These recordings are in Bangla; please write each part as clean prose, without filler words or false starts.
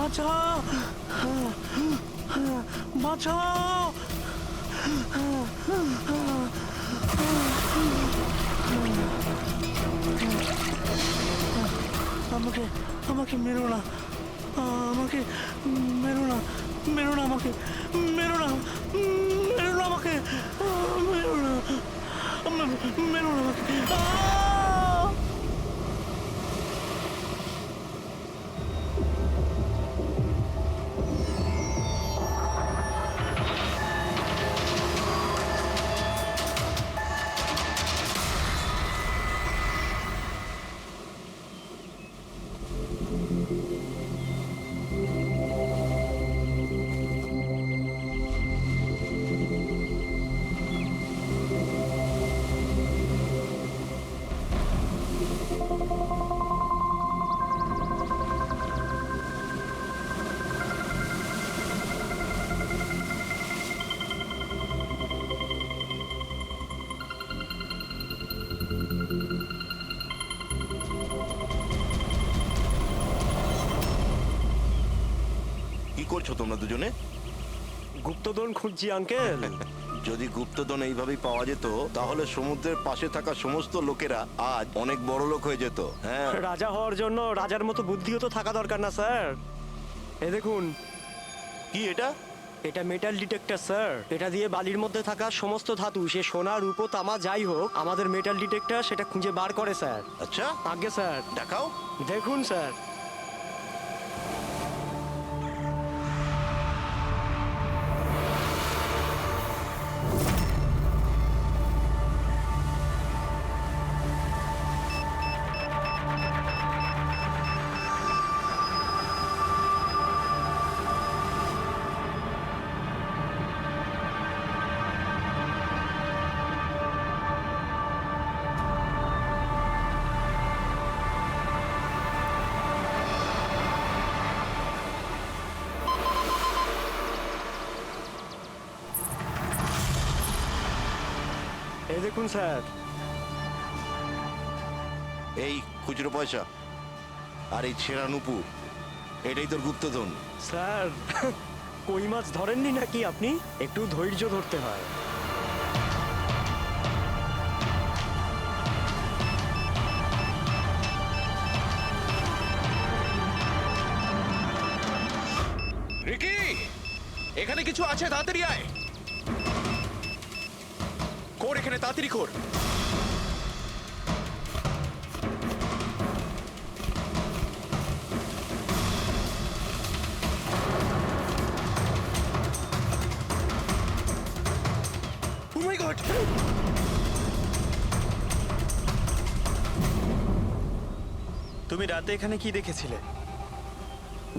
বাঁচাও, বাঁচাও। আমাকে আমাকে মেরো না, আমাকে মেরো না, মেরো না, আমাকে মেরো না, মেরো না, আমাকে মেরো না, মেরো না আমাকে। কি করছো তোমরা দুজনে? গুপ্তধন খুঁজছি আঙ্কেল। যদি গুপ্তধন এইভাবেই পাওয়া যেত তাহলে সমুদ্রের পাশে থাকা সমস্ত লোকেরা আজ অনেক বড় লোক হয়ে যেত। হ্যাঁ, রাজা হওয়ার জন্য রাজার মতো বুদ্ধিও তো থাকা দরকার না স্যার। এই দেখুন, কি এটা? এটা মেটাল ডিটেক্টর স্যার। এটা দিয়ে বালির মধ্যে থাকা সমস্ত ধাতু, সে সোনা রূপো তামা যাই হোক, আমাদের মেটাল ডিটেক্টর সেটা খুঁজে বার করে স্যার। আচ্ছা, আগে স্যার দেখাও। দেখুন স্যার। এই দেখুন স্যার। এই খুচরো পয়সা আর এই ছেঁড়া নুপুর, এটাই তোর গুপ্তধন। স্যার, কই মাছ ধরেননি নাকি আপনি? একটু ধৈর্য ধরতে হয়। রিকি, এখানে কিছু আছে, তাড়াতাড়ি আয়। কর এখানে, তাড়াতাড়ি কর। Oh my God! তুমি রাতে এখানে কি দেখেছিলে?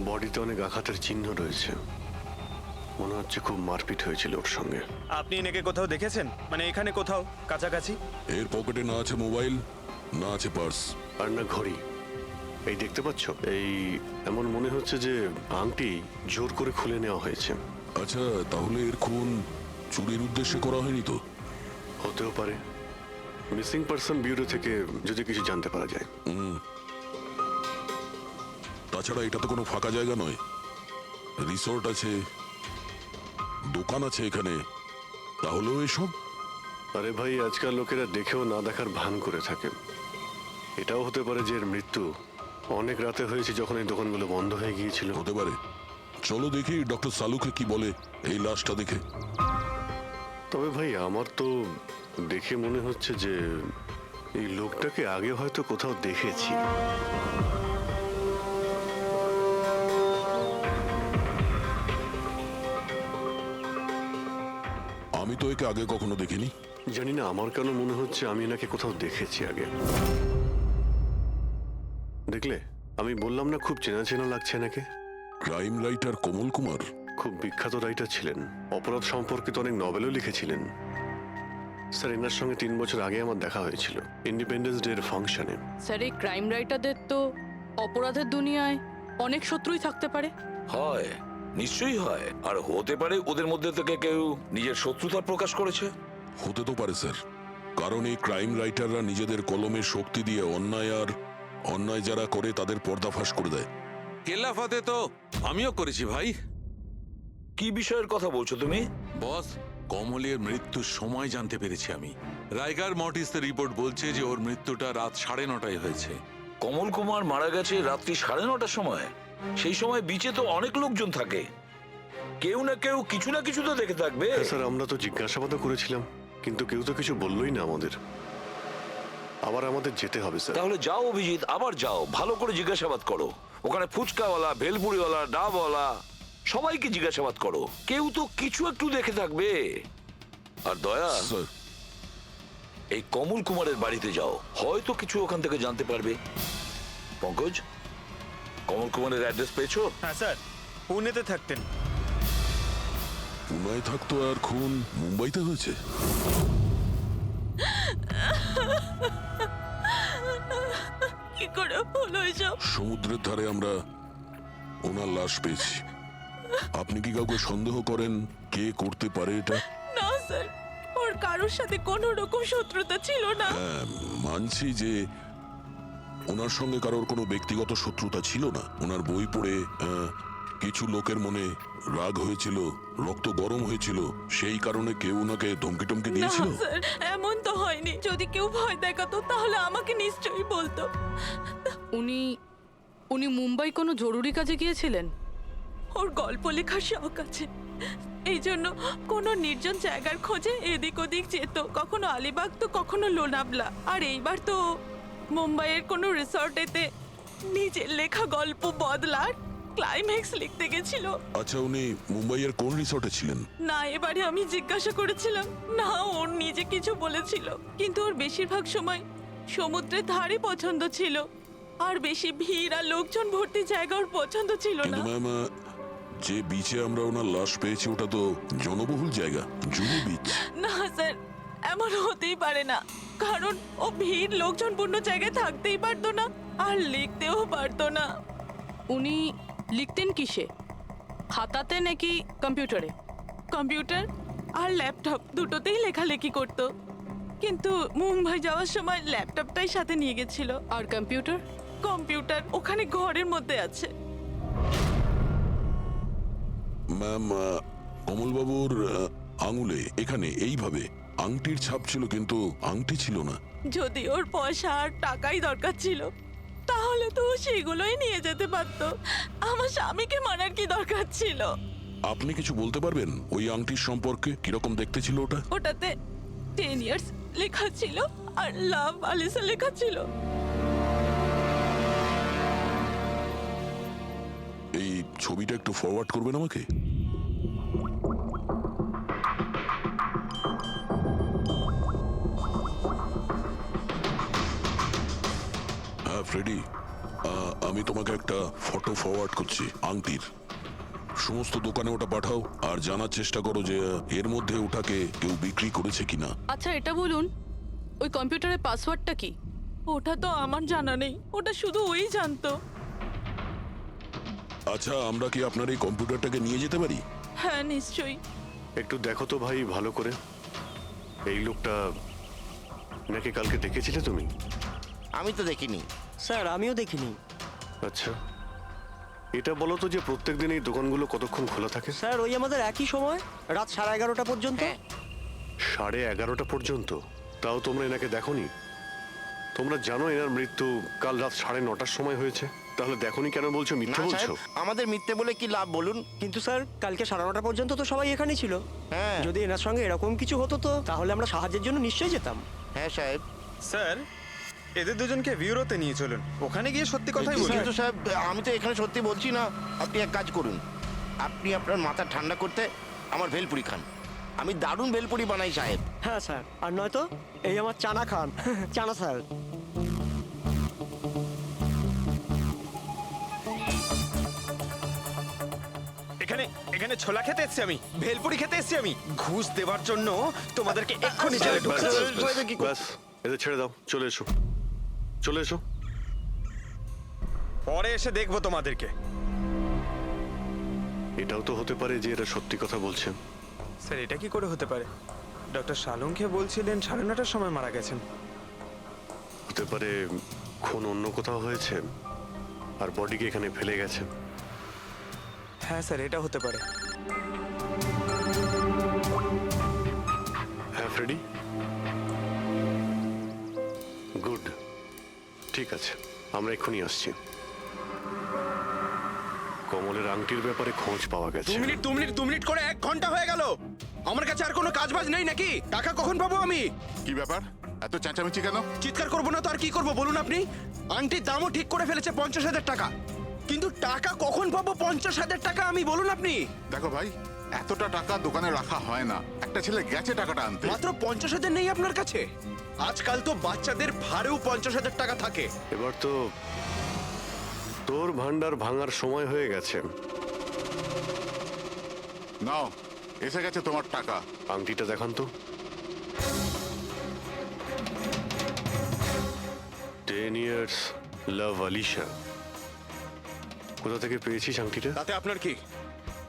বডিতে অনেক আঘাতের চিহ্ন রয়েছে, মনে হচ্ছে খুব মারপিট হয়েছিল ওর সঙ্গে। আপনি এনাকে কোথাও দেখেছেন? মানে এখানে কোথাও কাছাকাছি? এর পকেটে না আছে মোবাইল, না আছে পার্স, আর না ঘড়ি। এই দেখতে পাচ্ছ, এই এমন মনে হচ্ছে যে আংটি জোর করে খুলে নেওয়া হয়েছে। আচ্ছা, তাহলে এর খুন চুরির উদ্দেশ্যে করা হয়নি তো? হতেও পারে। মিসিং পারসন ব্যুরো থেকে যদি কিছু জানতে পারা যায়। তাছাড়া এটা তো কোনো ফাঁকা জায়গা নয়, রিসোর্ট আছে, দোকান আছে এখানে, তাহলেও এসব? আরে ভাই, আজকাল লোকেরা দেখেও না দেখার ভান করে থাকে। এটাও হতে পারে যে এর মৃত্যু অনেক রাতে হয়েছে, যখন এই দোকানগুলো বন্ধ হয়ে গিয়েছিল। হতে পারে। চলো দেখি ডক্টর সালুকে কি বলে এই লাশটা দেখে। তবে ভাই, আমার তো দেখে মনে হচ্ছে যে এই লোকটাকে আগে হয়তো কোথাও দেখেছি। আমি তো একে আগে কখনো দেখিনি। জানি না, আমার কেন মনে হচ্ছে আমি এনাকে কোথাও দেখেছি আগে। দেখলে, আমি বললাম না খুব চেনা চেনা লাগছে এনাকে। ক্রাইম রাইটার কমল কুমার খুব বিখ্যাত রাইটার ছিলেন, অপরাধ সম্পর্কিত অনেক নভেলও লিখেছিলেন। স্যার, এনার সঙ্গে 3 বছর আগে আমার দেখা হয়েছিল ইন্ডিপেন্ডেন্স ডে এর ফাংশনে। স্যার, এই ক্রাইম রাইটারদের তো অপরাধের দুনিয়ায় অনেক শত্রুই থাকতে পারে। হয়, নিশ্চয়ই হয়। আর হতে পারে ওদের মধ্যে থেকে কেউ নিজের শত্রুতা প্রকাশ করেছে। হতে তো পারে স্যার, কারণ এই ক্রাইম রাইটাররা নিজেদের কলমের শক্তি দিয়ে অন্যায় যারা করে তাদের পর্দাফাশ করে দেয়। কেল্লাফাতে তো আমিও করেছি ভাই। কি বিষয়ের কথা বলছো তুমি? বস, কমলের মৃত্যুর সময় জানতে পেরেছি আমি। রাইগার মর্টিসের রিপোর্ট বলছে যে ওর মৃত্যুটা রাত 9:30টায় হয়েছে। কমল কুমার মারা গেছে রাত্রি 9:30টার সময়। সেই সময় বিচে তো অনেক লোকজন থাকে, কেউ না কেউ কিছু না কিছু তো দেখে থাকবে। হ্যাঁ স্যার, আমরা তো জিজ্ঞাসাবাদও করেছিলাম, কিন্তু কেউ তো কিছু বললোই না আমাদের। আবার আমাদের যেতে হবে স্যার। তাহলে যাও অভিজিৎ, আবার যাও, ভালো করে জিজ্ঞাসাবাদ করো। ওখানে ফুচকাওয়ালা, ভেলপুরিওয়ালা, ডাবওয়ালা সবাইকে জিজ্ঞাসাবাদ করো, কেউ তো কিছু একটু দেখে থাকবে। আর দয়া, স্যার, এই কমল কুমারের বাড়িতে যাও, হয়তো কিছু ওখান থেকে জানতে পারবে। পঙ্কজ, কমল কুমারের অ্যাড্রেস পেয়েছো? হ্যাঁ স্যার, পুনেতে থাকতেন। পুনায় থাকতো আর খুন মুম্বাইতে হয়েছে। কি করে হলো এসব? সমুদ্রের ধারে আমরা ওনার লাশ পেয়েছি। আপনি কি কাউকে সন্দেহ করেন কে করতে পারে এটা? না স্যার, ওর কারোর সাথে কোনো রকম শত্রুতা ছিল না। হ্যাঁ, মানছি যে ওনার সঙ্গে কারোর কোনো ব্যক্তিগত শত্রুতা ছিল না। ওনার বই পড়ে কিছু লোকের মনে রাগ হয়েছিল, রক্ত গরম হয়েছিল, সেই কারণে কেউ ওনাকে ধমকি টমকি না দিয়েছিল। স্যার, এমন তো হয়নি। যদি কেউ ভয় দেখাতো তাহলে আমাকে নিশ্চয়ই বলতো। উনি উনি মুম্বাই কোনো জরুরি কাজে গিয়েছিলেন? ওর গল্প লেখার শখ আছে, এই জন্য কোনো নির্জন জায়গার খোঁজে এদিক ওদিক যেত, কখনো আলিবাগ তো কখনো লোনাভলা। আর এইবার তো মুম্বাইয়ের কোনো রিসর্টেতে নিজের লেখা গল্প বদলার ক্লাইম্যাক্স লিখতে গেছিল। আচ্ছা, উনি মুম্বাইয়ের কোন রিসর্টে ছিলেন? না, এবারে আমি জিজ্ঞাসা করেছিলাম না, ওর নিজে কিছু বলেছিল, কিন্তু ওর বেশিরভাগ সময় সমুদ্রের ধারে পছন্দ ছিল, আর বেশি ভিড় আর লোকজন ভর্তি জায়গা ওর পছন্দ ছিল না। কিন্তু ম্যাম, যে বিচে আমরা ওনার লাশ পেয়েছি ওটা তো জনবহুল জায়গা, জুহু বিচ। না স্যার, এমন হতেই পারে না, কারণ ও ভিড় লোকজনপূর্ণ জায়গায় থাকতেই পারতো না, আর লিখতেও পারতো না। উনি লিখতেন কিসে, খাতাতে নাকি কম্পিউটারে? কম্পিউটার আর ল্যাপটপ দুটোতেই লেখালেখি করতো, কিন্তু মুম্বাই যাওয়ার সময় ল্যাপটপটাই সাথে নিয়ে গেছিল। আর কম্পিউটার? কম্পিউটার ওখানে ঘরের মধ্যে আছে। ম্যাম, কমলবাবুর আঙুলে এখানে এইভাবে আংটির ছাপ ছিল, কিন্তু আংটি ছিল না। যদি ওর পয়সা আর টাকাই দরকার ছিল তাহলে তো ও সেগুলোই নিয়ে যেতে পারতো। আমার স্বামীকে মারার কি দরকার ছিল? আপনি কিছু বলতে পারবেন ওই আংটির সম্পর্কে? কিরকম দেখতে ছিল ওটা? ওটাতে 10 ইয়ার্স লেখা ছিল আর লাভ আলিসা লেখা ছিল। এই ছবিটা একটু ফরওয়ার্ড করবেন আমাকে? হ্যাঁ ফ্রেডি, আমি তোমাকে একটা ফটো ফরওয়ার্ড করছি আংটির। সমস্ত দোকানে ওটা পাঠাও আর জানার চেষ্টা করো যে এর মধ্যে ওটাকে কেউ বিক্রি করেছে কিনা। আচ্ছা এটা বলুন, ওই কম্পিউটারের পাসওয়ার্ডটা কি? ওটা তো আমার জানা নেই, ওটা শুধু ওই জানতো। আচ্ছা, আমরা কি আপনার এই কম্পিউটারটাকে নিয়ে যেতে পারি? হ্যাঁ নিশ্চয়ই। একটু দেখো তো ভাই ভালো করে, এই লোকটা নাকি কালকে দেখেছিলে তুমি? আমি তো দেখিনি। স্যার, আমিও দেখিনি। আচ্ছা, এটা বলো তো যে প্রত্যেকদিন এই দোকানগুলো কতক্ষণ খোলা থাকে? স্যার, ওই আমাদের একই সময়, রাত 11:30 পর্যন্ত। 11:30 পর্যন্ত? তাও তোমরা এনাকে দেখোনি? তোমরা জানো এনার মৃত্যু কাল রাত 9:30টার সময় হয়েছে, তাহলে দেখোনি কেন বলছো? না মিথ্যে বলছো? সাহেব, আমাদের মিথ্যে বলে কি লাভ বলুন? কিন্তু স্যার, কালকে 9:30 পর্যন্ত তো সবাই এখানেই ছিল। হ্যাঁ যদি এনার সঙ্গে এরকম কিছু হতো তো তাহলে আমরা সাহায্যের জন্য নিশ্চয়ই যেতাম। হ্যাঁ সাহেব। স্যার, এদের দুজনকে ভিউরোতে নিয়ে চলুন, ওখানে গিয়ে সত্যি কথাই বলুন। কিন্তু সাহেব, আমি তো এখানে সত্যি বলছি না। আপনি এক কাজ করুন, আপনি আপনার মাথা ঠান্ডা করতে আমার ভেলপুরি খান। আমি দারুণ ভেলপুরি বানাই সাহেব। হ্যাঁ স্যার, আর নয়তো এই আমার চানা খান। চানা স্যার। এখানে এখানে ছোলা খেতে এসেছি আমি, ভেলপুরি খেতে এসেছি আমি। ঘুষ দেওয়ার জন্য তোমাদেরকে এক্ষুনি জেলে ব্যাস, ঢুকাচ্ছি। ব্যাস, ব্যাস, এদের ছেড়ে দাও, চলে এসো, চলে এসো। পরে এসে দেখবো তোমাদেরকে। এটাও তো হতে পারে যে এরা সত্যি কথা বলছেন। স্যার, এটা কি করে হতে পারে? ডক্টর শালুংকে বলছিলেন 9:30টার সময় মারা গেছেন। হতে পারে খুন অন্য কোথাও হয়েছে, আর বডিকে এখানে ফেলে গেছে। হ্যাঁ স্যার, এটা হতে পারে। হ্যাঁ ফ্রেডি, গুড, ঠিক আছে, আমরা এক্ষুনি আসছি। কমলের আংটির ব্যাপারে খোঁজ পাওয়া গেছে। 2 মিনিট করে 1 ঘন্টা হয়ে গেল। আমার কাছে আর কোনো কাজবাজ নেই নাকি? টাকা কখন পাবো আমি? কি ব্যাপার, এত চেঁচামেচি কেন? চিৎকার করবো না তো আর কি করবো বলুন আপনি? আংটির দামও ঠিক করে ফেলেছে 50,000 টাকা, কিন্তু টাকা কখন পাবো 50,000 টাকা আমি বলুন আপনি? দেখো ভাই, এতটা টাকা দোকানে রাখা হয় না। একটা ছেলে গেছে টাকাটা আনতে। মাত্র 50,000 নেই আপনার কাছে? আজকাল তো বাচ্চাদের ভাড়েও 50,000 টাকা থাকে। এবার তো তোর ভান্ডার ভাঙার সময় হয়ে গেছে। নাও, এসে গেছে তোমার টাকা। আংটিটা দেখান তো। 10 years লাভ আলিশা। কোথা থেকে পেয়েছিস আংটিটা? তাতে আপনার কি?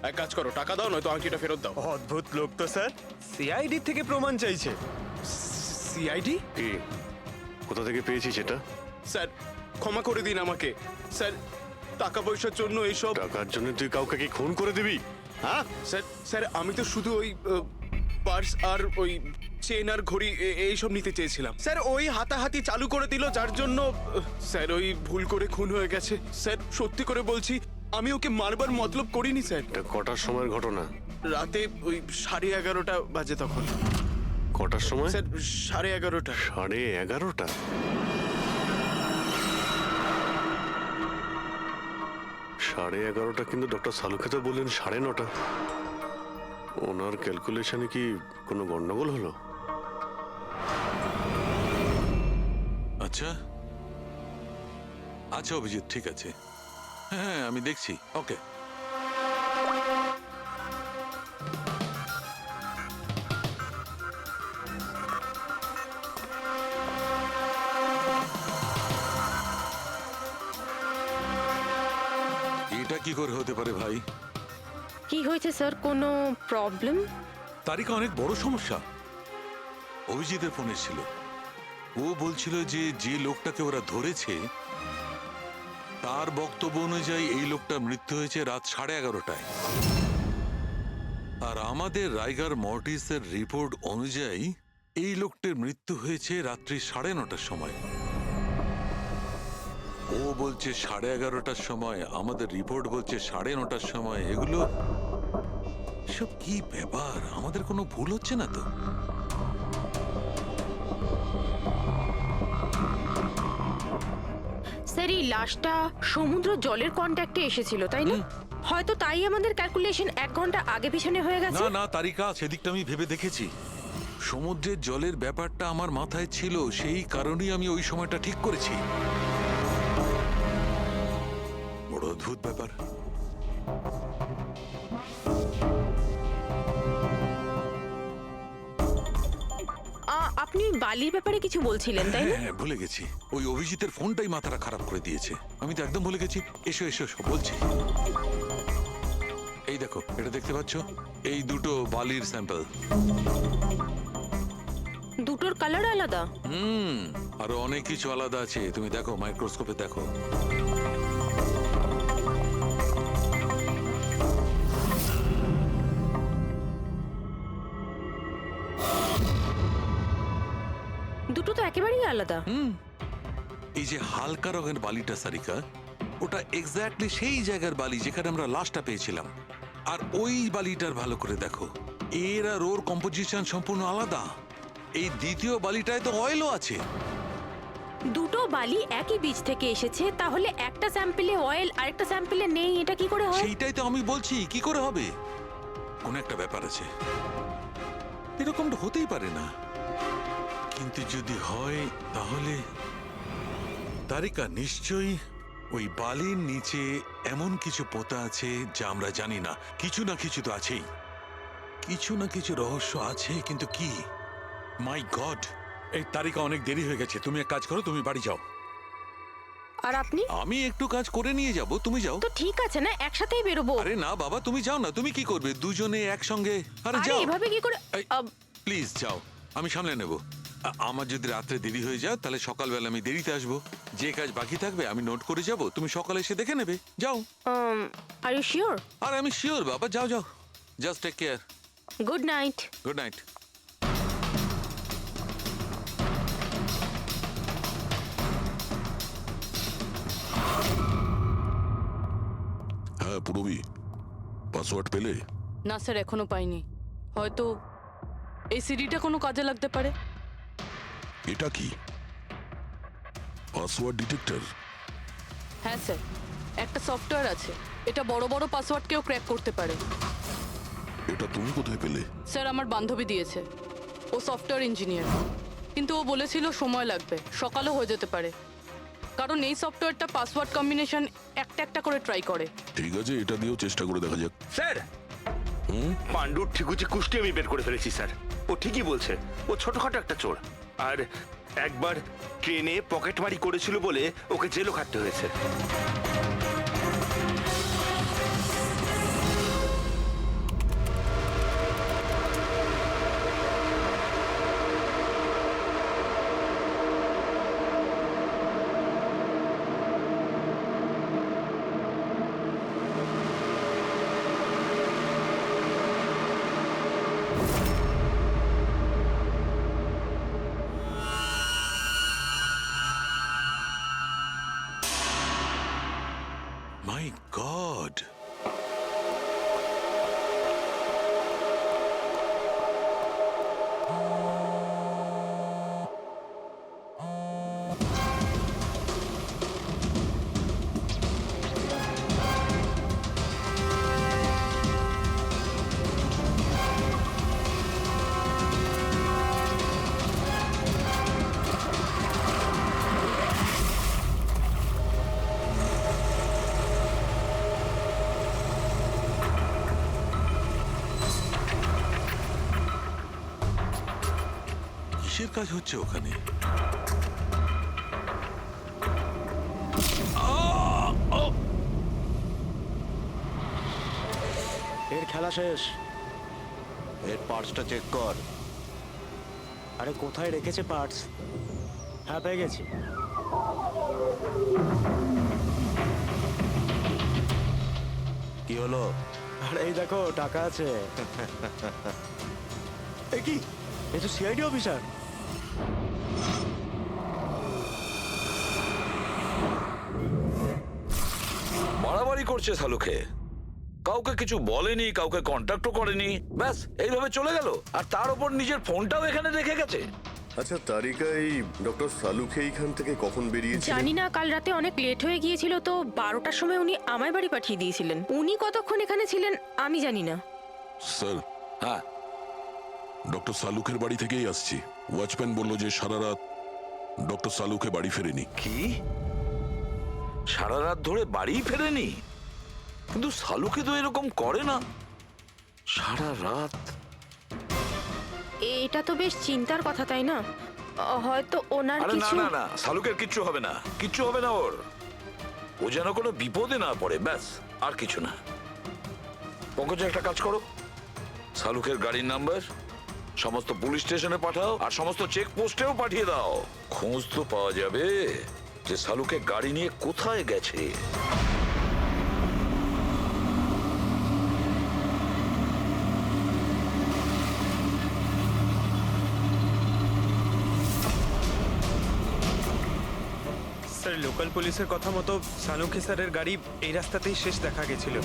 এক কাজ করো, টাকা দাও, নয়তো আংটিটা ফেরত দাও। অদ্ভুত লোক তো স্যার, সিআইডি থেকে প্রমাণ চাইছে। সিআইডি? কি, কোথা থেকে পেয়েছিস এটা? স্যার ক্ষমা করে দিন আমাকে। স্যার টাকা পয়সার জন্য এইসব। টাকার জন্য তুই কাউকে কি খুন করে দিবি? হ্যাঁ স্যার স্যার আমি তো শুধু ওই পার্স আর ওই চেন আর ঘড়ি এইসব নিতে চেয়েছিলাম। স্যার ওই হাতাহাতি চালু করে দিল, যার জন্য স্যার ওই ভুল করে খুন হয়ে গেছে। স্যার সত্যি করে বলছি, আমি ওকে মারবার মতলব করিনি স্যার। এটা কটার সময়ের ঘটনা? রাতে ওই 11:30 বাজে তখন। কটার সময়? স্যার 11:30। 11:30? সাড়ে 11:30 কিন্তু ডক্টর সালুকে তো বললেন 9:30। ওনার ক্যালকুলেশনে কি কোনো গন্ডগোল হলো? আচ্ছা আচ্ছা অভিজিৎ, ঠিক আছে, হ্যাঁ আমি দেখছি। ওকে, এটা কি করে হতে পারে ভাই? কি হয়েছে স্যার, কোনো প্রবলেম? তারিকা অনেক বড় সমস্যা। অভিজিতের ফোন এসেছিল, ও বলছিল যে যে লোকটাকে ওরা ধরেছে তার বক্তব্য অনুযায়ী এই লোকটার মৃত্যু হয়েছে রাত 11:30টায়, আর আমাদের রাইগার মর্টিসের রিপোর্ট অনুযায়ী এই লোকটির মৃত্যু হয়েছে রাত্রি 9:30টার সময়। ও বলছে 11:30টার সময়, আমাদের রিপোর্ট বলছে 9:30টার সময়। এগুলো সব কি ব্যাপার? আমাদের কোনো ভুল হচ্ছে না তো? স্যার এই লাশটা সমুদ্র জলের কন্ট্যাক্টে এসেছিল, তাই না? হয়তো তাই আমাদের ক্যালকুলেশন 1 ঘন্টা আগে পিছনে হয়ে গেছে। না না তারিকা, সেদিকটা আমি ভেবে দেখেছি। সমুদ্রের জলের ব্যাপারটা আমার মাথায় ছিল, সেই কারণেই আমি ওই সময়টা ঠিক করেছি। বড় অদ্ভুত ব্যাপার। আপনি বালির ব্যাপারে কিছু বলছিলেন, তাই না? হ্যাঁ ভুলে গেছি, ওই অভিজিতের ফোনটাই মাথাটা খারাপ করে দিয়েছে। আমি তো একদম ভুলে গেছি। এসো এসো সব বলছি। এই দেখো, এটা দেখতে পাচ্ছ? এই দুটো বালির স্যাম্পল। দুটোর কালার আলাদা। আরো অনেক কিছু আলাদা আছে, তুমি দেখো, মাইক্রোস্কোপে দেখো। দুটো তো একেবারেই আলাদা। এই যে হালকা রঙের বালিটা সারিকা, ওটা এক্স্যাক্টলি সেই জায়গার বালি যেখানে আমরা লাশটা পেয়েছিলাম। আর ওই বালিটার ভালো করে দেখো, এর আর ওর কম্পোজিশন সম্পূর্ণ আলাদা। এই দ্বিতীয় বালিটায় তো অয়েলও আছে। দুটো বালি একই বীজ থেকে এসেছে, তাহলে একটা স্যাম্পলে অয়েল আরেকটা স্যাম্পলে নেই, এটা কি করে হয়? সেইটাই তো আমি বলছি, কি করে হবে? কোন একটা ব্যাপার আছে, এরকমটা হতেই পারে না। কিন্তু যদি হয় তাহলে তারিকা নিশ্চয়ই ওই বালির নিচে এমন কিছু পোতা আছে যা আমরা জানি না। কিছু না কিছু তো আছেই, কিছু না কিছু রহস্য আছে, কিন্তু কি? মাই গড, এই তারিকা অনেক দেরি হয়ে গেছে। তুমি এক কাজ করো, তুমি বাড়ি যাও। আর আপনি? আমি একটু কাজ করে নিয়ে যাব, তুমি যাও। তো ঠিক আছে না, একসাথেই বেরোবো। আরে না বাবা, তুমি যাও না। তুমি কি করবে দুজনে একসঙ্গে? আরে আরে যাও। এভাবে কি করে? প্লিজ যাও, আমি সামলে নেব। আমার যদি রাত্রে দেরি হয়ে যায় তাহলে সকালবেলা আমি দেরিতে আসবো। যে কাজ বাকি থাকবে আমি নোট করে যাব, তুমি সকালে এসে দেখে নেবে। যাও। Are you sure? আর আমি শিওর বাবা, যাও যাও, just take care. Good night. Good night. হ্যাঁ পুরবি, পাসওয়ার্ড পেলে? না স্যার, এখনো পাইনি। হয়তো এই সিডিটা কোনো কাজে লাগতে পারে। এটা কি পাসওয়ার্ড ডিটেক্টর? হ্যাঁ স্যার, একটা সফটওয়্যার আছে, এটা বড় বড় পাসওয়ার্ডকেও ক্র্যাক করতে পারে। এটা তুমি কোথায় পেলে? স্যার, আমার বান্ধবী দিয়েছে। ও সফটওয়্যার ইঞ্জিনিয়ার, কিন্তু ও বলেছিল সময় লাগবে, সকালও হয়ে যেতে পারে, কারণ এই সফটওয়্যারটা পাসওয়ার্ড কম্বিনেশন একটা একটা করে ট্রাই করে। ঠিক আছে, এটা দিয়েও চেষ্টা করে দেখা যাক। স্যার, পাণ্ডুর ঠিকুচি কুষ্টি আমি বের করে ফেলেছি স্যার। ও ঠিকই বলছে, ও ছোটখাটো একটা চোর। আর একবার ট্রেনে পকেটমারি করেছিল বলে ওকে জেলও খাটতে হয়েছে। মাই গড, কিসের কাজ হচ্ছে ওখানে? এর খেলা শেষ। এর পার্টসটা চেক কর। আরে কোথায় রেখেছে পার্টস? হ্যাঁ, পেয়ে গেছি। কি হলো? আরে এই দেখো, টাকা আছে। এ কি, এ তো সিআইডি অফিসার। বাড়াবাড়ি করছে সালুকে, কাউকে কিছু বলেনি, কাউকে কন্ট্যাক্টও করেনি, ব্যাস এইভাবে চলে গেল। আর তার উপর নিজের ফোনটাও এখানে রেখে গেছে। আচ্ছা তারিকা, এই ডক্টর সালুকে এইখান থেকে কখন বেরিয়েছে? জানি না, কাল রাতে অনেক লেট হয়ে গিয়েছিল তো 12টার সময় উনি আমায় বাড়ি পাঠিয়ে দিয়েছিলেন। উনি কতক্ষণ এখানে ছিলেন আমি জানি না। স্যার, হ্যাঁ, ডক্টর সালুকের বাড়ি থেকেই আসছি। ওয়াচম্যান বলল যে সারা রাত ডক্টর সালুকে বাড়ি ফেরেনি। কি সারা রাত ধরে বাড়ি ফেরেনি? কিন্তু সালুকে তো এরকম করে না, সারা রাত। এটা তো বেশ চিন্তার কথা, তাই না? হয়তো ওনার আরে না কিছু। না না, সালুকের কিচ্ছু হবে না, কিচ্ছু হবে না ওর। ও যেন কোনো বিপদে না পড়ে, ব্যাস, আর কিছু না। পঙ্কজ, একটা কাজ করো, সালুকের গাড়ির নাম্বার সমস্ত পুলিশ স্টেশনে পাঠাও, আর সমস্ত চেক পোস্টেও পাঠিয়ে দাও। খোঁজ তো পাওয়া যাবে যে সালুকে গাড়ি নিয়ে কোথায় গেছে। স্যার, লোকাল পুলিশের কথা মতো সালুকে স্যারের গাড়ি এই রাস্তাতেই শেষ দেখা গেছিল।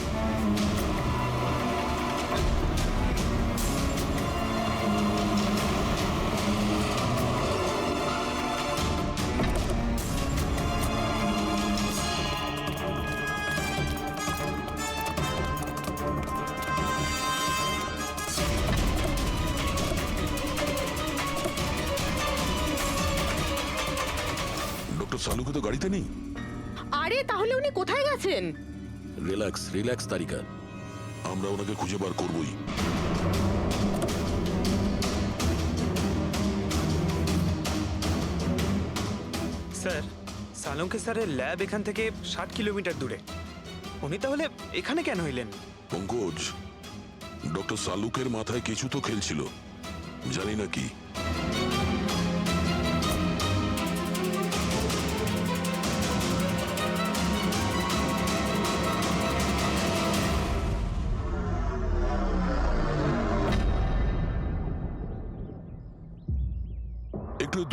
ডক্টর সালুকে তো গাড়িতে নেই। আরে তাহলে উনি কোথায় গেছেন? রিল্যাক্স রিল্যাক্স তারিকা, আমরা ওনাকে খুঁজে বার করবই। স্যার, সালুকে স্যারের ল্যাব এখান থেকে 60 কিলোমিটার দূরে। উনি তাহলে এখানে কেন এলেন? পঙ্কজ, ডক্টর সালুকের মাথায় কিছু তো খেলছিল, জানি না কি।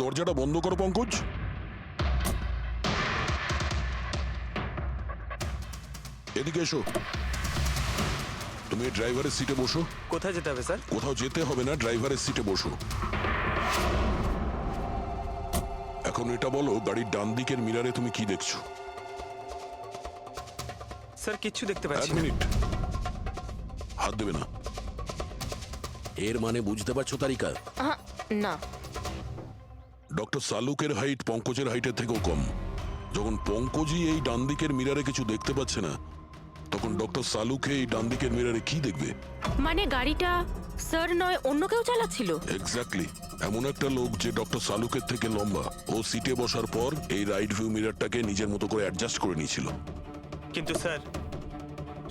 দরজাটা বন্ধ করো পঙ্কজ। এদিকে এসো। তুমি ড্রাইভারের সিটে বসো। কোথায় যেতে হবে স্যার? কোথাও যেতে হবে না, ড্রাইভারের সিটে বসো। এখন এটা বলো, গাড়ির ডান দিকের মিরারে তুমি কি দেখছো? স্যার কিচ্ছু দেখতে এক পাচ্ছি না। মিনিট, হাত দেবে না। এর মানে বুঝতে পারছো তারিকা? না। ডক্টর সালুকের হাইট পঙ্কজের হাইটের থেকেও কম। যখন পঙ্কজই এই ডান দিকের মিরারে কিছু দেখতে পাচ্ছে না, তখন ডক্টর সালুকে এই ডান দিকের মিরারে কি দেখবে? মানে গাড়িটা স্যার নয় অন্য কেউ চালাচ্ছিল? এক্স্যাক্টলি, এমন একটা লোক যে ডক্টর সালুকের থেকে লম্বা। ও সিটে বসার পর এই রাইট ভিউ মিরারটাকে নিজের মতো করে অ্যাডজাস্ট করে নিয়েছিল। কিন্তু স্যার,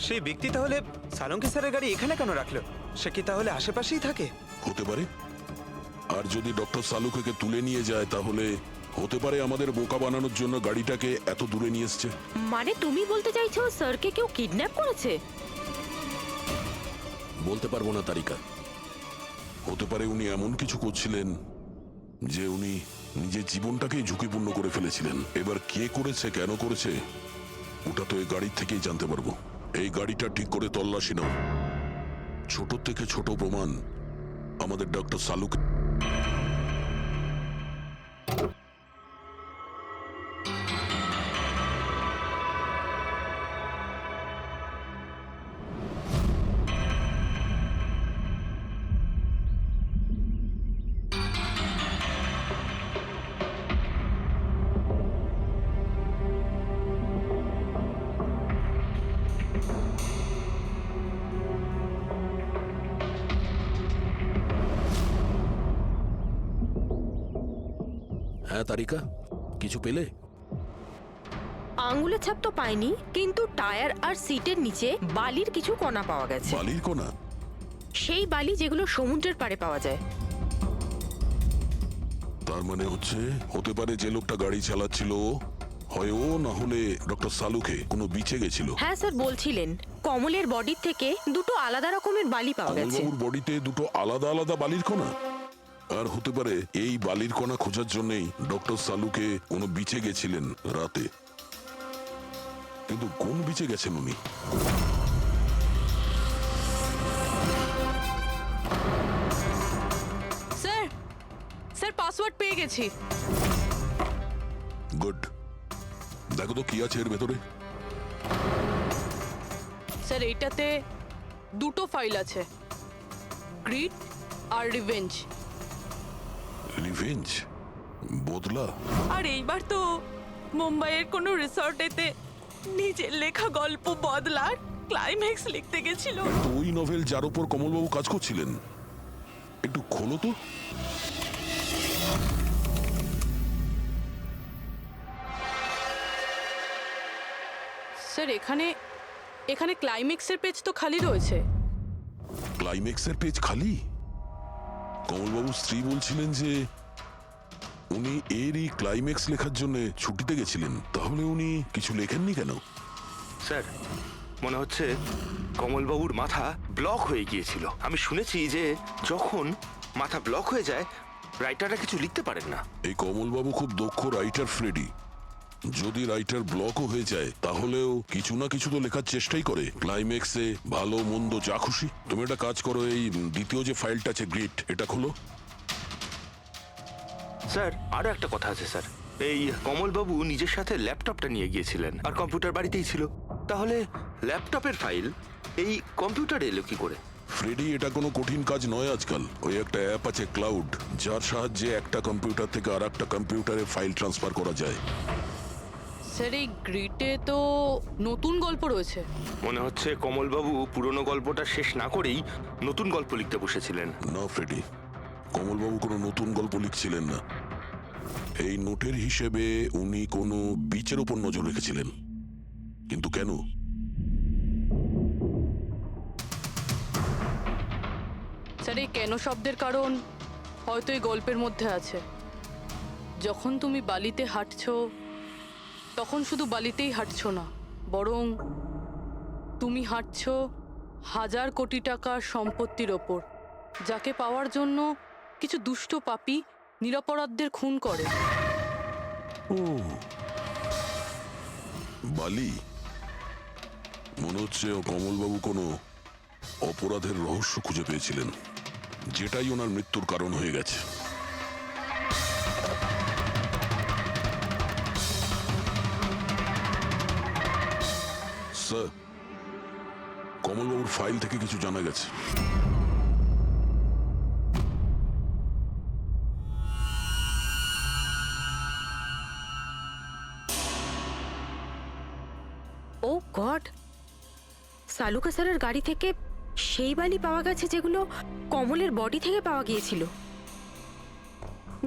সেই ব্যক্তি তাহলে সালঙ্কি স্যারের গাড়ি এখানে কেন রাখলো? সে কি তাহলে আশেপাশেই থাকে? হতে পারে। আর যদি ডক্টর সালুকে তুলে নিয়ে যায়, তাহলে হতে পারে আমাদের বোকা বানানোর জন্য গাড়িটাকে এত দূরে নিয়ে এসছে। মানে তুমি বলতে চাইছো স্যারকে কেউ কিডন্যাপ করেছে? বলতে পারবো না তারিকা। হতে পারে উনি এমন কিছু করছিলেন যে উনি নিজের জীবনটাকেই ঝুঁকিপূর্ণ করে ফেলেছিলেন। এবার কে করেছে, কেন করেছে, ওটা তো এই গাড়ির থেকেই জানতে পারবো। এই গাড়িটা ঠিক করে তল্লাশি নাও। ছোট থেকে ছোট প্রমাণ আমাদের ডক্টর সালুক। হ্যাঁ তারিকা, কিছু পেলে? আঙ্গুলের ছাপ তো পাইনি, কিন্তু টায়ার আর সিটের নিচে বালির কিছু কণা পাওয়া গেছে। বালির কোনা? সেই বালি যেগুলো সমুদ্রের পাড়ে পাওয়া যায়। তার মানে হচ্ছে, হতে পারে যে লোকটা গাড়ি চালাচ্ছিল হয় ও, না হলে ডক্টর সালুকে কোনো বিচে গেছিল। হ্যাঁ স্যার বলছিলেন কমলের বডির থেকে দুটো আলাদা রকমের বালি পাওয়া গেছে। কমলবাবুর বডিতে দুটো আলাদা আলাদা বালির কণা? আর হতে পারে এই বালির কণা খোঁজার জন্যই ডক্টর সালুকে কোনো বিচে গেছিলেন রাতে। কিন্তু কোন বিচে গেছেন উনি? স্যার, স্যার পাসওয়ার্ড পেয়ে গেছি। গুড। দেখো তো কি আছে এর ভেতরে। স্যার এইটাতে দুটো ফাইল আছে, গ্রিড আর রিভেঞ্জ। রিভেঞ্জ? বদলা? আর এইবার তো মুম্বাইয়ের কোনো রিসর্টেতে নিজের লেখা গল্প বদলার ক্লাইম্যাক্স লিখতে গেছিল। তো ওই নভেল যার উপর কমলবাবু কাজ করছিলেন, একটু খোলো তো। স্যার এখানে এখানে ক্লাইম্যাক্সের পেজ তো খালি রয়েছে। ক্লাইম্যাক্সের পেজ খালি? কমলবাবুর স্ত্রী বলছিলেন যে উনি এরই ক্লাইম্যাক্স লেখার জন্য ছুটিতে গেছিলেন। তাহলে উনি কিছু লেখেননি কেন? স্যার মনে হচ্ছে কমলবাবুর মাথা ব্লক হয়ে গিয়েছিল। আমি শুনেছি যে যখন মাথা ব্লক হয়ে যায় রাইটাররা কিছু লিখতে পারেন না। এই কমলবাবু খুব দক্ষ রাইটার ফ্রেডি। যদি রাইটার ব্লকও হয়ে যায়, তাহলেও কিছু না কিছু তো লেখার চেষ্টাই করে। ক্লাইম্যাক্সে ভালো মন্দ যা খুশি। তুমি একটা কাজ করো, এই দ্বিতীয় যে ফাইলটা আছে গ্রিড, এটা খোলো। স্যার আরো একটা কথা আছে স্যার। এই কমলবাবু নিজের সাথে ল্যাপটপটা নিয়ে গিয়েছিলেন আর কম্পিউটার বাড়িতেই ছিল। তাহলে ল্যাপটপের ফাইল এই কম্পিউটারে এলো কি করে? ফ্রেডি, এটা কোনো কঠিন কাজ নয় আজকাল। ওই একটা অ্যাপ আছে ক্লাউড, যার সাহায্যে একটা কম্পিউটার থেকে আর একটা কম্পিউটারে ফাইল ট্রান্সফার করা যায়। স্যার এই গ্রিডে তো নতুন গল্প রয়েছে। মনে হচ্ছে কমলবাবু পুরনো গল্পটা শেষ না করেই নতুন গল্প লিখতে বসেছিলেন। না ফ্রেডি, কমলবাবু কোনো নতুন গল্প লিখছিলেন না। এই নোটের হিসেবে উনি কোনো বিচের উপর নজর রেখেছিলেন। কিন্তু কেন? স্যার এই কেন শব্দের কারণ হয়তো এই গল্পের মধ্যে আছে। যখন তুমি বালিতে হাঁটছো, তখন শুধু বালিতেই হাঁটছো না, বরং তুমি হাঁটছো 1000 কোটি টাকার সম্পত্তির ওপর, যাকে পাওয়ার জন্য কিছু দুষ্ট পাপী নিরপরাধদের খুন করে। ও বালি, মনে হচ্ছে ও কমলবাবু কোনো অপরাধের রহস্য খুঁজে পেয়েছিলেন, যেটাই ওনার মৃত্যুর কারণ হয়ে গেছে। স্যার, কমলবাবুর ফাইল থেকে কিছু জানা গেছে। ও গড, সালুকা স্যারের গাড়ি থেকে সেই বালি পাওয়া গেছে যেগুলো কমলের বডি থেকে পাওয়া গিয়েছিল,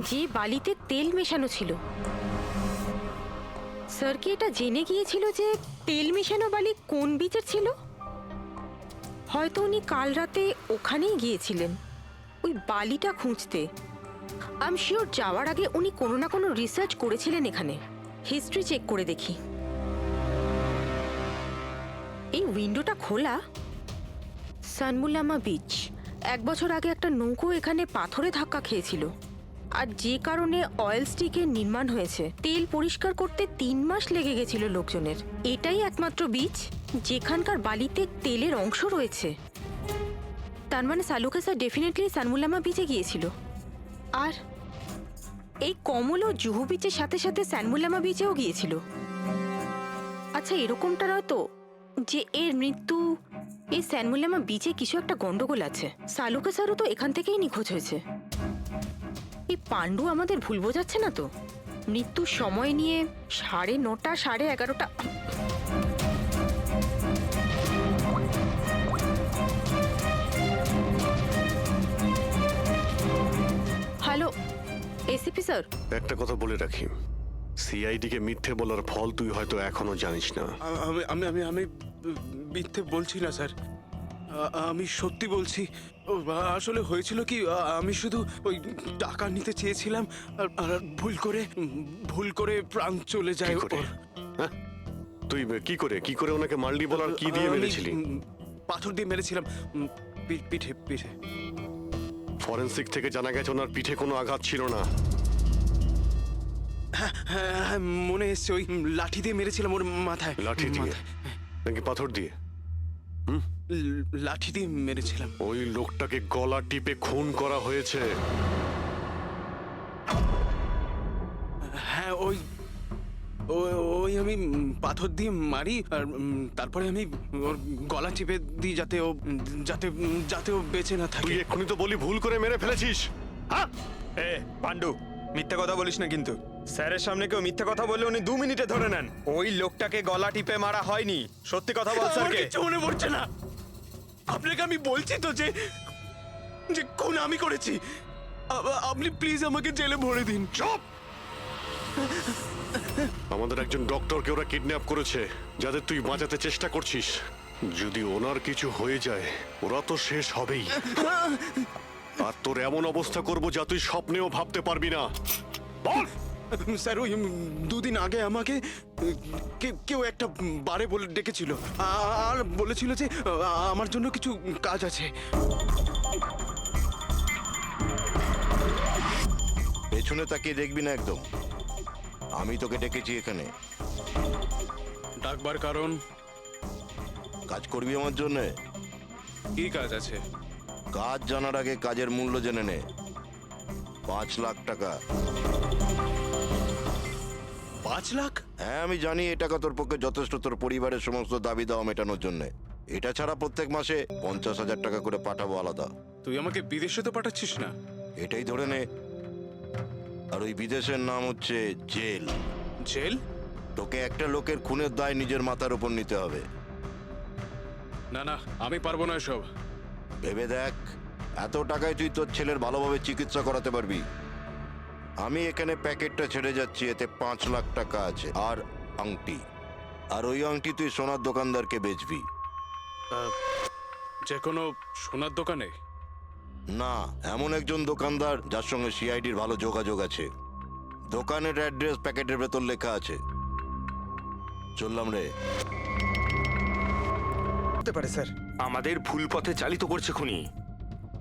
যে বালিতে তেল মেশানো ছিল। স্যার কি এটা জেনে গিয়েছিল যে তেল মেশানো বালি কোন বিচের ছিল? হয়তো উনি কাল রাতে ওখানেই গিয়েছিলেন ওই বালিটা খুঁজতে। আই এম শিওর যাওয়ার আগে উনি কোনো না কোনো রিসার্চ করেছিলেন এখানে। হিস্ট্রি চেক করে দেখি। এই উইন্ডোটা খোলা। সানমুলামা বিচ, 1 বছর আগে একটা নৌকো এখানে পাথরে ধাক্কা খেয়েছিল, আর যে কারণে অয়েল স্টিকের নির্মাণ হয়েছে। তেল পরিষ্কার করতে 3 মাস লেগে গেছিল লোকজনের। এটাই একমাত্র বিচ যেখানকার বালিতে তেলের অংশ রয়েছে। তার মানে সালুকা স্যার ডেফিনেটলি সানমুলামা বিচে গিয়েছিল। আর এই কমলও জুহু বিচের সাথে সাথে সানমুলামা বিচেও গিয়েছিল। আচ্ছা, এরকমটা নয় তো যে এর মৃত্যু এই সানমুলামা বিচে কিছু একটা গন্ডগোল আছে? সালুকা স্যারও তো এখান থেকেই নিখোঁজ হয়েছে। এই পাণ্ডু আমাদের ভুল বোঝাচ্ছে না তো? মৃত্যুর সময় নিয়ে 9:30 11:30। হ্যালো এসিপি স্যার, একটা কথা বলে রাখি, সিআইডি কে মিথ্যে বলার ফল তুই হয়তো এখনো জানিস না। আমি মিথ্যে বলছি না স্যার, আমি সত্যি বলছি। আসলে হয়েছিল কি, আমি শুধু ওই টাকা নিতে চেয়েছিলাম আর ভুল করে প্রাণ চলে যায়। কি করে? হ্যাঁ? তুই কি করে ওনাকে মারলি বলার কি দিয়ে মেরেছিলি? পাথর দিয়ে মেরেছিলাম, পিঠে। ফরেনসিক থেকে জানা গেছে ওনার পিঠে কোনো আঘাত ছিল না। হ্যাঁ, মনে এসছে, ওই লাঠি দিয়ে মেরেছিলাম ওর মাথায়। লাঠি দিয়ে নাকি পাথর দিয়ে? লাঠি দিয়ে মেরেছিলাম। ওই লোকটাকে গলা টিপে খুন করা হয়েছে। হ্যাঁ, ওই আমি পাথর দিয়ে মারি, আর তারপরে আমি ওর গলা চিপে দিই যাতে ও বেঁচে না থাকে। তুই এক্ষুনি তো বলি ভুল করে মেরে ফেলেছিস। এ পাণ্ডু, মিথ্যা কথা বলিস না কিন্তু। স্যারের সামনে কেউ মিথ্যা কথা বললে উনি 2 মিনিটে ধরে নেন। ওই লোকটাকে গলা টিপে মারা হয়নি। সত্যি কথা বল স্যারকে। কিছু মনে পড়ছে না। আপনাকে আমি বলছি তো যে খুন আমি করেছি। আপনি প্লিজ আমাকে জেলে ভরে দিন। চুপ! আমাদের একজন ডক্টরকে ওরা কিডন্যাপ করেছে, যাদের তুই বাঁচাতে চেষ্টা করছিস। যদি ওনার কিছু হয়ে যায় ওরা তো শেষ হবেই। আর তোর এমন অবস্থা করবো যা তুই স্বপ্নেও ভাবতে পারবি না। বল! স্যার, ওই 2 দিন আগে আমাকে কেউ একটা বারে বলে ডেকেছিল আর বলেছিল যে আমার জন্য কিছু কাজ আছে। পেছনে তাকিয়ে দেখবি না একদম। আমি তোকে ডেকেছি এখানে। ডাকবার কারণ? কাজ করবি আমার জন্য। কি কাজ আছে? কাজ জানার আগে কাজের মূল্য জেনে নে। 5 লাখ টাকা। 5 লাখ? হ্যাঁ, আমি জানি এই টাকা তোর পক্ষে যথেষ্ট তোর পরিবারের সমস্ত দাবি দাওয়া মেটানোর জন্য। এটা ছাড়া প্রত্যেক মাসে 50,000 টাকা করে পাঠাবো আলাদা। তুই আমাকে বিদেশে তো পাঠাচ্ছিস না? এটাই ধরে নে। আর ওই বিদেশের নাম হচ্ছে জেল। জেল? তোকে একটা লোকের খুনের দায় নিজের মাথার উপর নিতে হবে। না, আমি পারবো না এসব। ভেবে দেখ, এত টাকায় তুই তোর ছেলের ভালোভাবে চিকিৎসা করাতে পারবি। আমি এখানে প্যাকেটটা ছেড়ে যাচ্ছি, এতে 5 লাখ টাকা আছে আর আংটি। আর ওই আংটি তুই সোনার দোকানদারকে বেচবি। যে কোনো সোনার দোকানে? না, এমন একজন দোকানদার যার সঙ্গে সিআইডির ভালো যোগাযোগ আছে। দোকানের অ্যাড্রেস প্যাকেটের ভেতর লেখা আছে। চললাম রে। হতে পারে স্যার, আমাদের ভুল পথে চালিত করছে খুনি।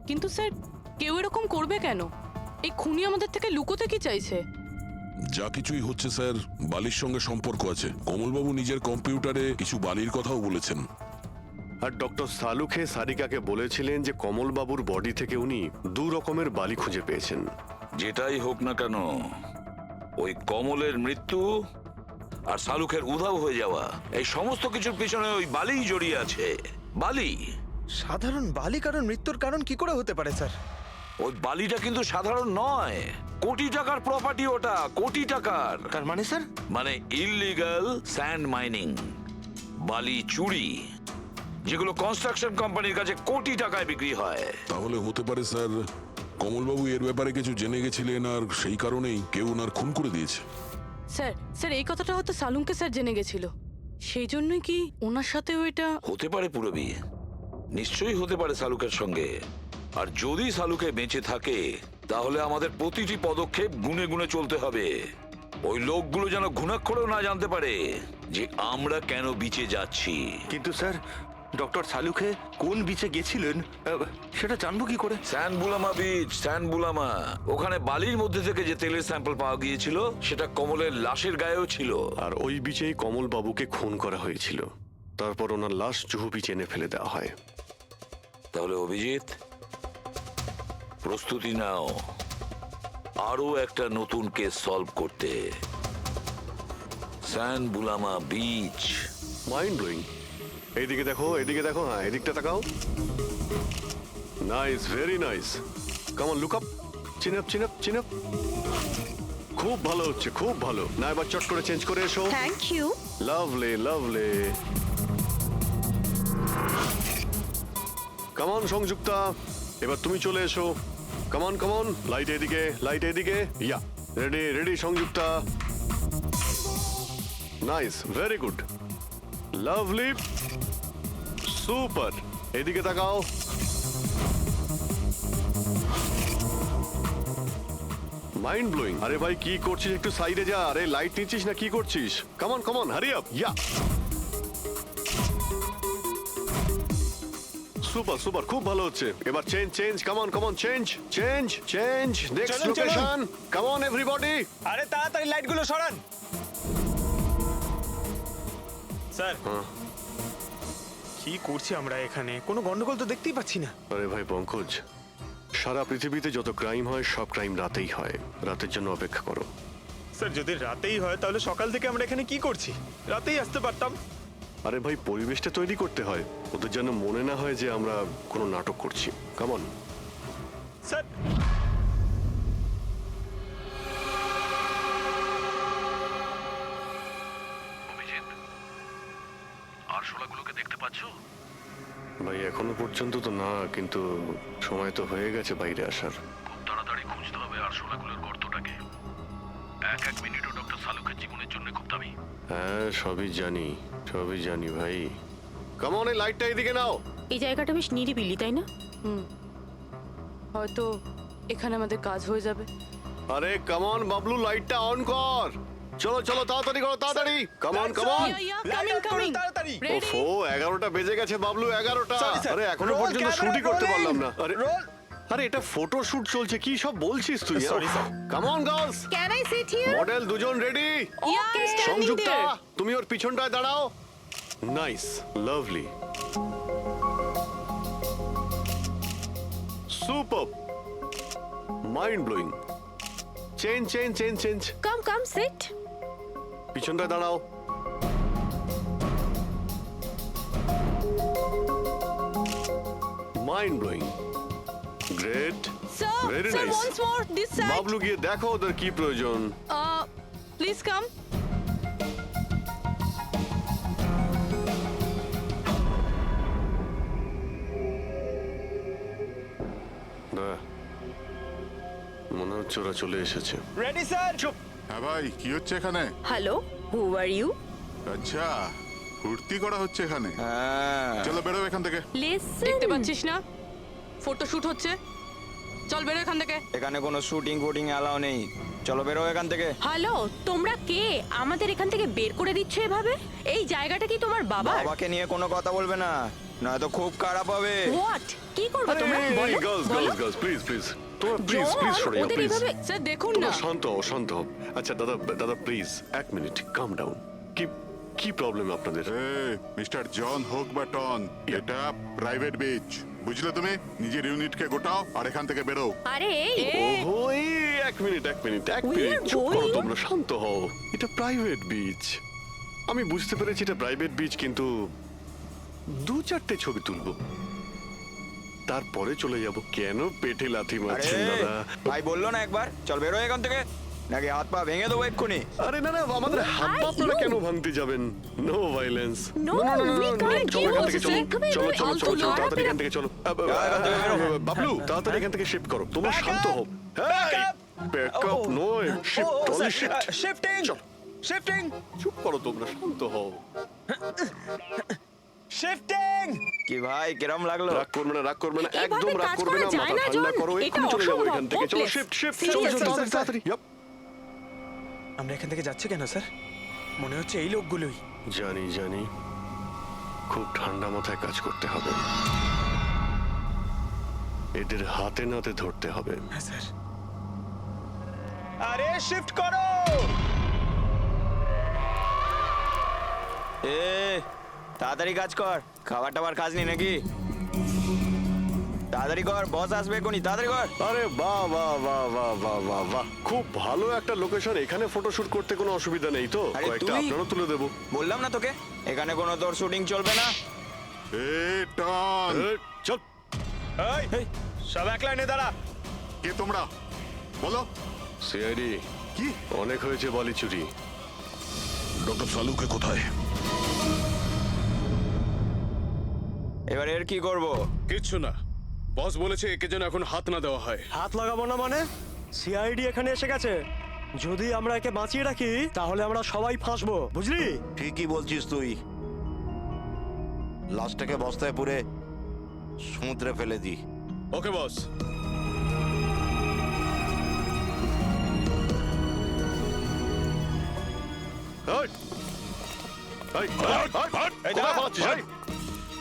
কিন্তু স্যার, কেউ এরকম করবে কেন? এই খুনি আমাদের থেকে লুকোতে কি চাইছে? যা কিছুই হচ্ছে স্যার বালির সঙ্গে সম্পর্ক আছে। কমলবাবু নিজের কম্পিউটারে কিছু বালির কথাও বলেছেন। আর ডক্টর সালুখে সারিকাকে বলেছিলেন যে কমলবাবুর বডি থেকে উনি 2 রকমের বালি খুঁজে পেয়েছেন। যেটাই হোক না কেন, ওই কমলের মৃত্যু আর শালুকের উধাও হয়ে যাওয়া, এই সমস্ত কিছুর পিছনে ওই বালিই জড়িয়ে আছে। বালি। সাধারণ বালি কারণ মৃত্যুর কারণ কি করে হতে পারে স্যার? ওই বালিটা কিন্তু সাধারণ নয়, কোটি টাকার প্রপার্টি ওটা, কোটি টাকার। তার মানে স্যার? মানে ইললিগাল স্যান্ড মাইনিং, বালি চুরি, যেগুলো কনস্ট্রাকশন কোম্পানির কাছে কোটি টাকায় বিক্রি হয়। তাহলে হতে পারে স্যার কমলবাবু এর ব্যাপারে কিছু জেনে গেছিলেন আর সেই কারণেই কেউ ওনার খুন করে দিয়েছে। স্যার স্যার এই কথাটা হয়তো সালুমকে স্যার জেনে গেছিল, সেই জন্যই কি ওনার সাথেও এটা হতে পারে পুরবি, নিশ্চয়ই হতে পারে শালুকের সঙ্গে। আর যদি শালুকে বেঁচে থাকে তাহলে আমাদের প্রতিটি পদক্ষেপ গুনে গুনে চলতে হবে। ওই লোকগুলো যেন ঘুণাক্ষরেও না জানতে পারে যে আমরা কেন বিচে যাচ্ছি। কিন্তু স্যার, ডক্টর সালুখে কোন বিচে গেছিলেন সেটা জানবো কি করে? স্যানবুলামা বিচ, স্যানবুলামা। ওখানে বালির মধ্যে থেকে যে তেলের স্যাম্পল পাওয়া গিয়েছিল সেটা কমলের লাশের গায়েও ছিল। আর ওই বিচেই কমলবাবুকে খুন করা হয়েছিল। তারপর ওনার লাশ জুহু বিচে এনে ফেলে দেওয়া হয়। তাহলে অভিজিৎ, প্রস্তুতি নাও আরো একটা নতুন কেস সলভ করতে। স্যানবুলামা বিচ। Mind blowing. এইদিকে দেখো, এদিকে দেখো, হ্যাঁ এদিকটা তাকাও। Nice, very nice. Come on, look up, chin up, chin up, chin up. খুব ভালো হচ্ছে, খুব ভালো। না এবার চট করে চেঞ্জ করে এসো। Thank you. Lovely, lovely. Come on Sanjukta, এবার তুমি চলে এসো। Come on, come on. Light এদিকে, লাইট এদিকে। Yeah, ready, ready Sanjukta. Nice, very good, lovely, super. এদিকে তাকাও। Mind blowing. আরে ভাই কি করছিস, একটু সাইডে যা। আরে লাইট নিচ্ছিস না কি করছিস? Come on, come on, hurry up. Yeah, super, super, খুব ভালো হচ্ছে। এবার change, change, come on, come on, change, change, change. Next চলুন, চলুন। Location, come on everybody. আরে তাড়াতাড়ি লাইটগুলো সরান। স্যার, কি করছি আমরা এখানে? কোনো গন্ডগোল তো দেখতেই পাচ্ছি না। আরে ভাই পঙ্কজ, সারা পৃথিবীতে যত ক্রাইম হয় সব ক্রাইম রাতেই হয়। রাতের জন্য অপেক্ষা করো। স্যার যদি রাতেই হয় তাহলে সকাল থেকে আমরা এখানে কি করছি? রাতেই আসতে পারতাম। আরে ভাই পরিবেশটা তৈরি করতে হয়, ওদের যেন মনে না হয় যে আমরা কোনো নাটক করছি। Come on. স্যার, আরশোলাগুলোকে দেখতে পাচ্ছো? ভাই এখনো পর্যন্ত তো না, কিন্তু সময় তো হয়ে গেছে বাইরে আসার। খুব তাড়াতাড়ি খুঁজতে হবে আরশোলাগুলোর গর্তটাকে। এক মিনিটও ডক্টর সালুকের জীবনের জন্য খুব দামি। হ্যাঁ সবই জানি, সবই জানি ভাই। কাম অন, এই লাইটটা এদিকে নাও। এই জায়গাটা বেশ নিরিবিলি, তাই না? হয়তো এখানে আমাদের কাজ হয়ে যাবে। আরে কাম অন বাবলু, লাইটটা অন কর। চলো চলো, তাড়াতাড়ি করো, তাড়াতাড়ি। Come on, come on. তাড়াতাড়ি। ওফো, 11টা বেজে গেছে বাবলু, 11টা। Sorry, sir. আরে এখনো Roll পর্যন্ত camera, শুটই করতে rolling. পারলাম না। আরে Roll. আরে এটা ফটো শুট চলছে, কি সব বলছিস তুই? Sorry, sir. Come on girls. Can I sit here? Model দুজন ready. Okay, standing Sanjukta, there. তুমি ওর পিছনটায় দাঁড়াও। Nice, lovely, super, mind blowing. Change, change, change, change. Come come sit. পিছনটায় দাঁড়াও। Mind blowing, great, sir, very sir nice. Once more this side. Bablu গিয়ে দেখো ওদের কি প্রয়োজন। Please come. মনে হচ্ছে ওরা চলে এসেছে। Ready sir. চুপ। হ্যাঁ ভাই, কি হচ্ছে এখানে? Hello, who R you? আচ্ছা, ফুর্তি করা হচ্ছে এখানে। চলো বেরো এখান থেকে। লিসেন। দেখতে পাচ্ছিস না ফটো শুট হচ্ছে? চল বেরো এখান থেকে। এখানে কোনো শুটিং ফুটিং অ্যালাউ নেই। চলো বেরো এখান থেকে। হ্যালো, তোমরা কে? আমাদের এখান থেকে বের করে দিচ্ছ এভাবে? এই জায়গাটা কি তোমার বাবার? বাবাকে নিয়ে কোনো কথা বলবে না, নয়তো খুব খারাপ হবে। হোয়াট? কি করবে তোমরা? বলো, গার্লস, বলো। Girls, girls, please, please. তোমরা প্লিজ প্লিজ সরে যাও ওদের প্লিজ এভাবে স্যার দেখুন না শান্ত হও শান্ত হও আচ্ছা দাদা দাদা প্লিজ এক মিনিট কাম ডাউন কি কি প্রবলেম আপনাদের মিস্টার জন হোক বা টন, এটা প্রাইভেট বিচ, বুঝলে তুমি? নিজের ইউনিটকে গোটাও আর এখান থেকে বেরো। আরে ওহো এই এক মিনিট চুপ করো তোমরা শান্ত হও এটা প্রাইভেট বিচ আমি বুঝতে পেরেছি এটা প্রাইভেট বিচ কিন্তু 2-4টে ছবি তুলবো তারপরে চলে যাব কেন পেটে লাথি মারছেন দাদা ভাই বললো না একবার চল বেরো এখান থেকে নাকি হাত পা ভেঙে দেবো এক্ষুনি আরে না না আমাদের হাত পা আপনারা কেন ভাঙতে যাবেন no violence No, we can't চলো এখান do থেকে this. চলো একদমই চলো চলো চলো ফালতু তাড়াতাড়ি লড়াই এখান থেকে চলো বাবলু তাড়াতাড়ি এখান থেকে শিফট করো তোমরা শান্ত হও ব্যাকআপ নয় shift only shift shifting shifting চুপ করো তোমরা শান্ত হও শিফটিং কি ভাই কিরম লাগলো রাগ করবে না এভাবে একদম রাগ কাজ করবে করা না যায় মাথা না, ঠান্ডা জন। করো এটা এক্ষুনি চলে যাবো অসম্ভব, এখান থেকে চলো hopeless. শিফট শিফট Seriously, চলো তাড়াতাড়ি Yup. আমরা এখান থেকে যাচ্ছি কেন স্যার মনে হচ্ছে এই লোকগুলোই জানি খুব ঠান্ডা মাথায় কাজ করতে হবে এদের হাতে নাতে ধরতে হবে হ্যাঁ স্যার আরে শিফট করো এ তাড়াতাড়ি কাজ কর খাবার টাবার কাজ নেই নাকি তাড়াতাড়ি কর বস আসবে কোনি তাড়াতাড়ি কর আরে বাহ বাহ বাহ বাহ বাহ বাহ বাহ খুব ভালো একটা লোকেশন এখানে ফটোশুট করতে কোনো অসুবিধা নেই তো আরে কয়েকটা তুই- আপনারও তুলে দেবো বললাম না তোকে এখানে কোনো তোর শুটিং চলবে না টন, চল এই সব এক লাইনে দাঁড়া কে তোমরা বলো? সিআইডি কি? অনেক হয়েছে বালি চুরি ডক্টর সালুকে কোথায়? এবার এর কি করব কিচ্ছু না, বস বলেছে একে যেন এখন হাত না দেওয়া হয়। হাত লাগাবো না মানে সিআইডি এখানে এসে গেছে যদি আমরা একে বাঁচিয়ে রাখি তাহলে আমরা সবাই ফাঁসবো বুঝলি ঠিকই বলছিস তুই, লাশটাকে বস্তায় পুরে সমুদ্রে ফেলে দি। Okay boss.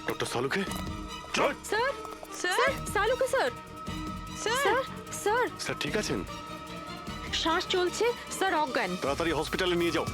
ডক্টর সালুকে স্যার স্যার সালুকে স্যার স্যার স্যার স্যার ঠিক আছেন শ্বাস চলছে স্যার অজ্ঞান তাড়াতাড়ি হসপিটালে নিয়ে যাও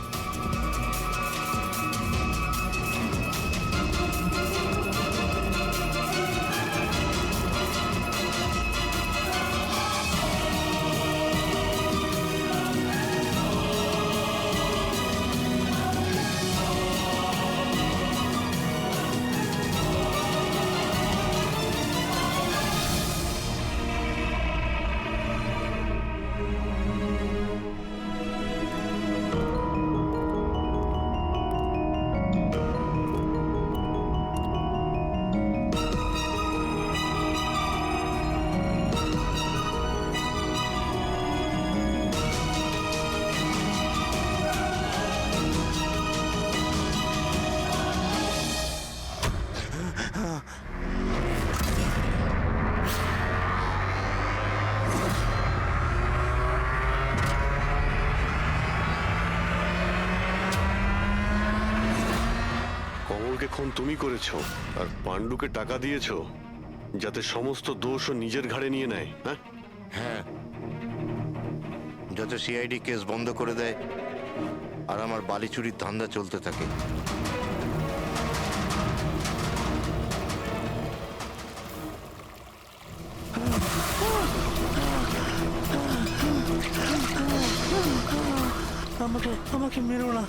কমলকে খুন তুমি করেছো আর পাণ্ডুকে টাকা দিয়েছো যাতে সমস্ত দোষ ও নিজের ঘাড়ে নিয়ে নেয় হ্যাঁ হ্যাঁ, যাতে সিআইডি কেস বন্ধ করে দেয় আর আমার বালি চুরির ধান্দা চলতে থাকে। আমাকে আমাকে মেরো না,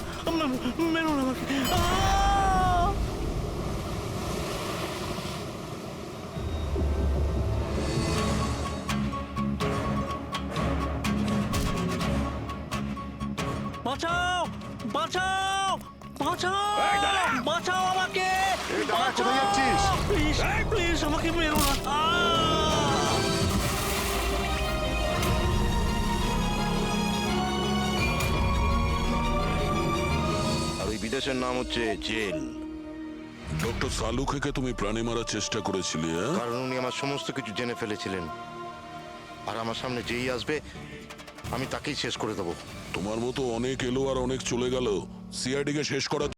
মেরো না আমাকে। আহ! বাঁচাও বাঁচাও বাঁচাও বাঁচাও আমাকে, এই দাঁড়া, কোথায় যাচ্ছিস? প্লিজ প্লিজ আমাকে মেরো না। আহ! আর ওই বিদেশের নাম হচ্ছে জেল। ডক্টর সালুকে তুমি প্রাণে মারার চেষ্টা করেছিলে হ্যাঁ? কারণ উনি আমার সমস্ত কিছু জেনে ফেলেছিলেন আর আমার সামনে যেই আসবে আমি তাকেই শেষ করে দেবো। তোমার মতো অনেক এলো আর অনেক চলে গেল সিআইডি কে শেষ করার